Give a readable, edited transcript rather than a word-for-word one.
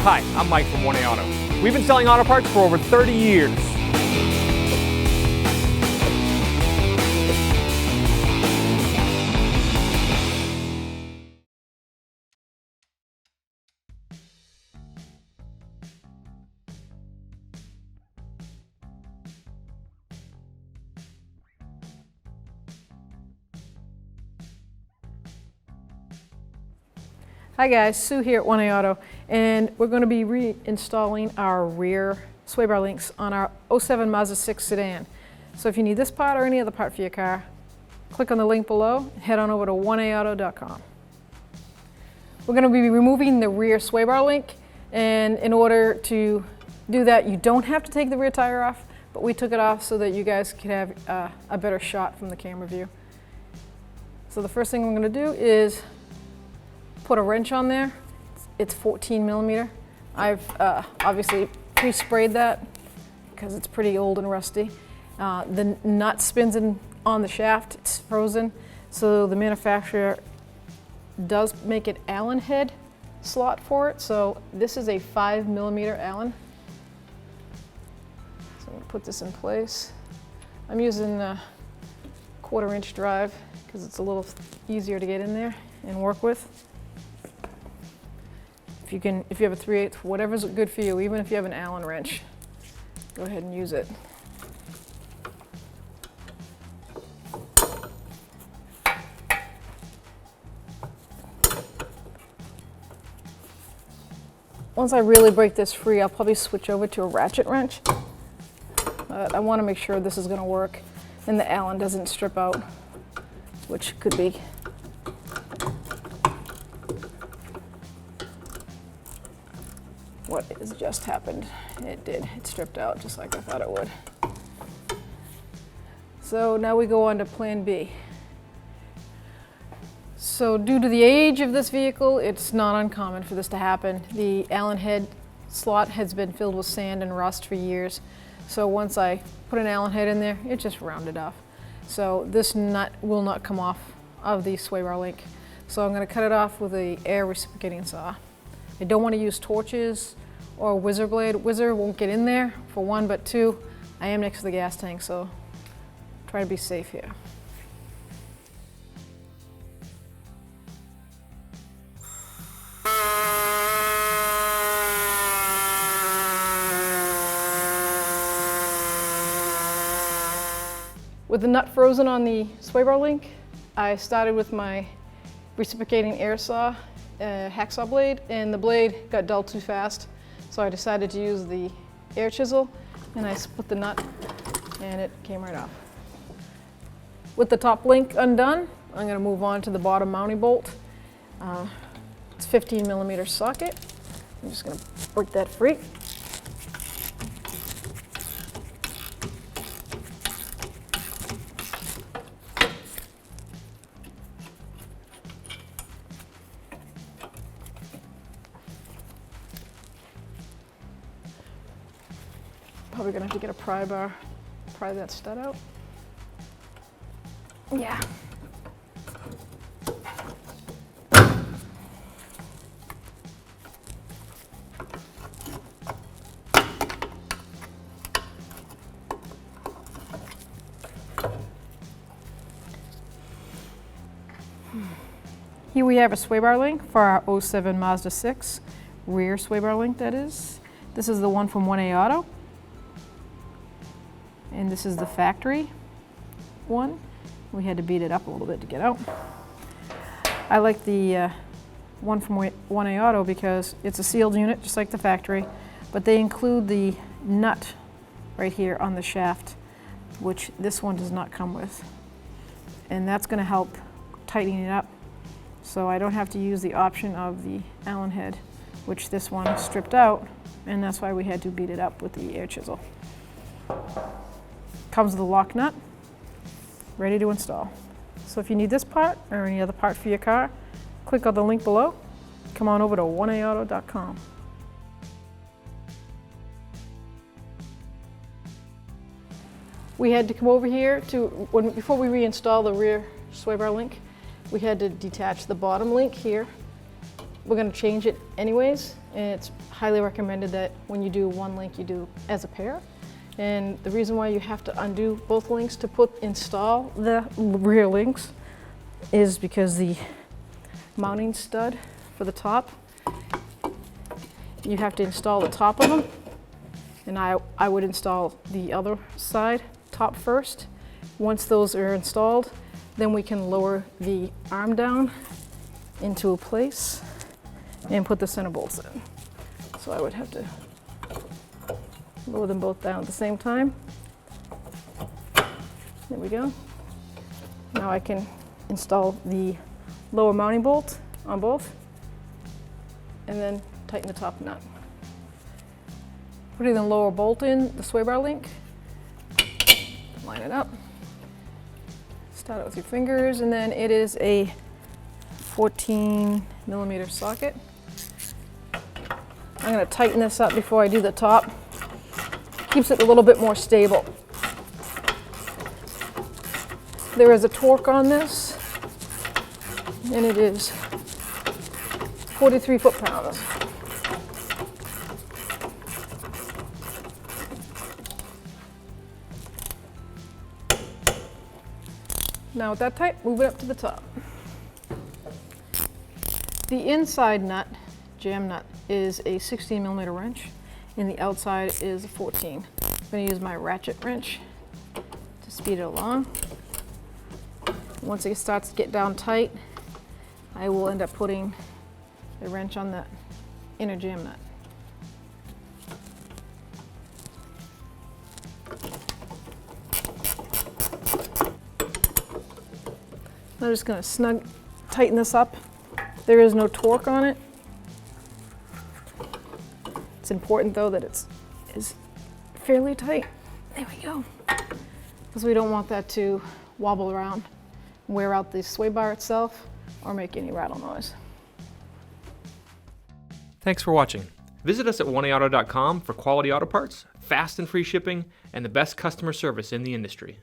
Hi, I'm Mike from 1A Auto. We've been selling auto parts for over 30 years. Hi guys, Sue here at 1A Auto, and we're going to be reinstalling our rear sway bar links on our 07 Mazda 6 sedan. So if you need this part or any other part for your car, click on the link below and head on over to 1aauto.com. We're going to be removing the rear sway bar link, and in order to do that you don't have to take the rear tire off, but we took it off so that you guys could have a better shot from the camera view. So the first thing I'm going to do is put a wrench on there. It's 14 millimeter. I've obviously pre-sprayed that because it's pretty old and rusty. The nut spins on the shaft, it's frozen. So the manufacturer does make an Allen head slot for it. So this is a 5 millimeter Allen. So I'm gonna put this in place. I'm using a 1/4 inch drive because it's a little easier to get in there and work with. If you have a 3/8, whatever's good for you, even if you have an Allen wrench, go ahead and use it. Once I really break this free, I'll probably switch over to a ratchet wrench. I want to make sure this is going to work and the Allen doesn't strip out, which could be. What has just happened. It did. It stripped out just like I thought it would. So now we go on to plan B. So due to the age of this vehicle, it's not uncommon for this to happen. The Allen head slot has been filled with sand and rust for years. So once I put an Allen head in there, it just rounded off. So this nut will not come off of the sway bar link. So I'm going to cut it off with an air reciprocating saw. I don't want to use torches or a whizzer blade. Whizzer won't get in there, for one, but two, I am next to the gas tank, so try to be safe here. With the nut frozen on the sway bar link, I started with my reciprocating air saw, hacksaw blade, and the blade got dull too fast, so I decided to use the air chisel, and I split the nut and it came right off. With the top link undone, I'm going to move on to the bottom mounting bolt. It's 15 millimeter socket. I'm just going to break that free. Probably gonna have to get a pry bar, pry that stud out. Yeah. Here we have a sway bar link for our 07 Mazda 6, rear sway bar link that is. This is the one from 1A Auto. And this is the factory one. We had to beat it up a little bit to get out. I like the one from 1A Auto because it's a sealed unit, just like the factory, but they include the nut right here on the shaft, which this one does not come with. And that's going to help tighten it up, so I don't have to use the option of the Allen head, which this one stripped out, and that's why we had to beat it up with the air chisel. Comes with a lock nut, ready to install. So if you need this part or any other part for your car, click on the link below. Come on over to 1aauto.com. We had to come over here before we reinstall the rear sway bar link, we had to detach the bottom link here we're going to change it anyways, and it's highly recommended that when you do one link, you do as a pair. And the reason why you have to undo both links to install the rear links is because the mounting stud for the top, you have to install the top of them, and I would install the other side top first. Once those are installed, then we can lower the arm down into a place and put the center bolts in. So I would have to lower them both down at the same time. There we go. Now I can install the lower mounting bolt on both and then tighten the top nut. Putting the lower bolt in the sway bar link, line it up, start it with your fingers, and then it is a 14mm socket. I'm going to tighten this up before I do the top. Keeps it a little bit more stable. There is a torque on this, and it is 43 foot-pounds. Now with that tight, move it up to the top. The inside nut, jam nut, is a 16mm wrench, and the outside is a 14. I'm going to use my ratchet wrench to speed it along. Once it starts to get down tight, I will end up putting a wrench on the inner jam nut. I'm just going to tighten this up. There is no torque on it. It's important though that it's fairly tight. There we go. Because we don't want that to wobble around, wear out the sway bar itself, or make any rattle noise. Thanks for watching. Visit us at oneauto.com for quality auto parts, fast and free shipping, and the best customer service in the industry.